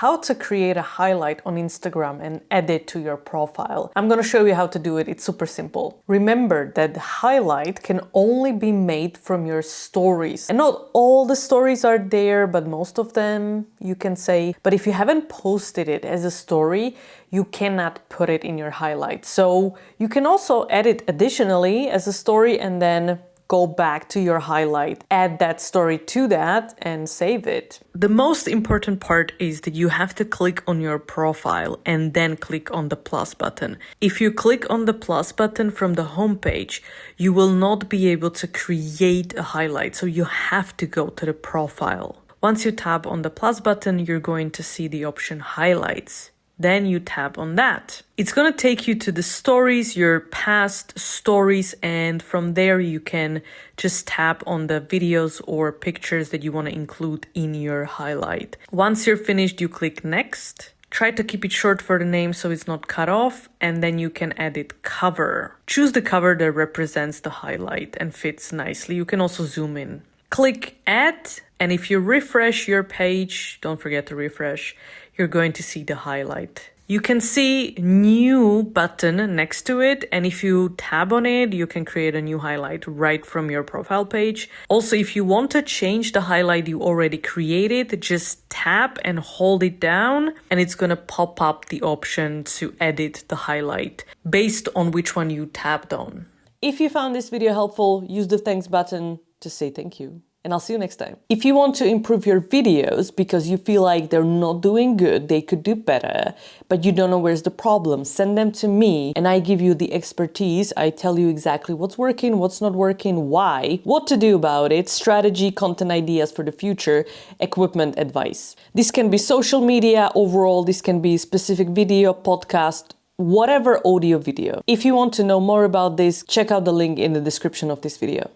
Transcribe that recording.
how to create a highlight on Instagram and add it to your profile. I'm gonna show you how to do it. It's super simple. Remember that the highlight can only be made from your stories. And not all the stories are there, but most of them you can say. But if you haven't posted it as a story, you cannot put it in your highlight. So you can also add it additionally as a story and then go back to your highlight, add that story to that and save it. The most important part is that you have to click on your profile and then click on the plus button. If you click on the plus button from the homepage, you will not be able to create a highlight. So you have to go to the profile. Once you tap on the plus button, you're going to see the option highlights. Then you tap on that. It's going to take you to the stories, your past stories, and from there you can just tap on the videos or pictures that you want to include in your highlight. Once you're finished, you click next. Try to keep it short for the name so it's not cut off, and then you can edit cover. Choose the cover that represents the highlight and fits nicely. You can also zoom in. Click add, and if you refresh your page, don't forget to refresh, you're going to see the highlight. You can see new button next to it, and if you tap on it, you can create a new highlight right from your profile page. Also, if you want to change the highlight you already created, just tap and hold it down, and it's going to pop up the option to edit the highlight based on which one you tapped on. If you found this video helpful, use the thanks button to say thank you. And I'll see you next time. If you want to improve your videos because you feel like they're not doing good, they could do better, but you don't know where's the problem, send them to me and I give you the expertise. I tell you exactly what's working, what's not working, why, what to do about it, strategy, content ideas for the future, equipment advice. This can be social media overall, this can be specific video, podcast, whatever audio video. If you want to know more about this, check out the link in the description of this video.